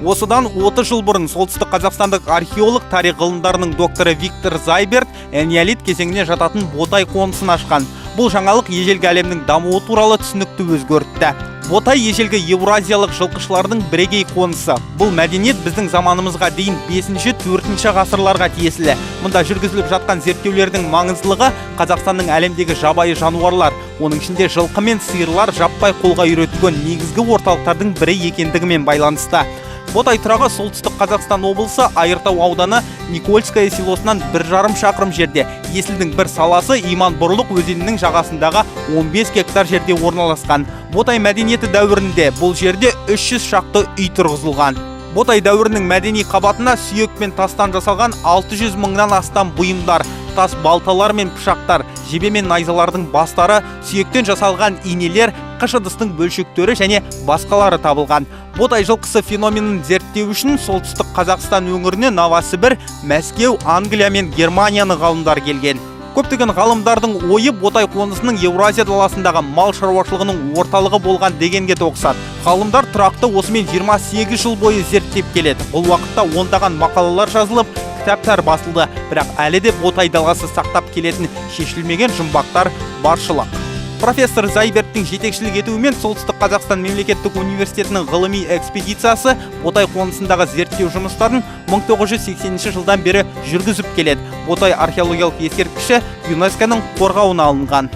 Осыдан 30 жыл бұрын солтүстік қазақстандық археолог, тарих ғылымдарының докторы Виктор Зайберт энеолит кезеңіне жататын Ботай қонысын ашқан. Бұл жаңалық ежелгі әлемнің дамуы туралы түсінікті өзгертті. Ботай ежелгі еуразиялық жылқышылардың бірегей қонысы. Бұл мәдениет біздің заманымызға дейін 5-4 ғасырларға тиесілі. Мұнда жүргізіліп жатқан зерттеулердің маңыздылығы Қазақстанның әлемдегі жабайы жануарлар, оның ішінде жылқы мен сиырлар жаппай қолға үйретілген негізгі орталықтардың бірі екендігімен байланысты. Ботай тұрағы солтүстік Қазақстан облысы Айыртау ауданы Никольское селосынан 1,5 шақырым жерде. Есілдің бір саласы Иманбұрлық өзенінің жағасындағы 15 гектар жерде орналасқан. Ботай мәдениеті дәуірінде бұл жерде 300 шақты үй тұрғызылған. Ботай дәуірінің мәдени қабатына сүйек пен тастан жасалған 600 мыңнан астам бұйымдар, тас балталар мен пышақтар, жебе мен найзалардың бастары, сүйектен жасалған инелер, қыш ыдыстың бөлшектері және басқалары табылған. Ботай жылқысы феноменін зерттеу үшін солтүстік Қазақстан өңіріне Новосібір, Мәскеу, Англия мен Германияны ғалымдар келген. Көптеген ғалымдардың ойы Ботай қонысының Еуразия даласындағы мал шаруашылығының орталығы болған дегенге тоқсат. Ғалымдар тұрақты осымен 28 жыл бойы зерттеп келеді. Бұл уақытта ондаған мақалалар жазылып, кітаптар басылды, бірақ әлі де Ботай даласы сақтап келетін шешілмеген жұмбақтар баршылық. Профессор Зайберттің жетекшілік етуімен Солтүстік Қазақстан мемлекеттік университетінің ғылыми экспедициясы Ботай қонысындағы зерттеу жұмыстарын 1980 жылдан бері жүргізіп келеді. Ботай археологиялық ескерткіші ЮНЕСКО-ның қорғауына алынған.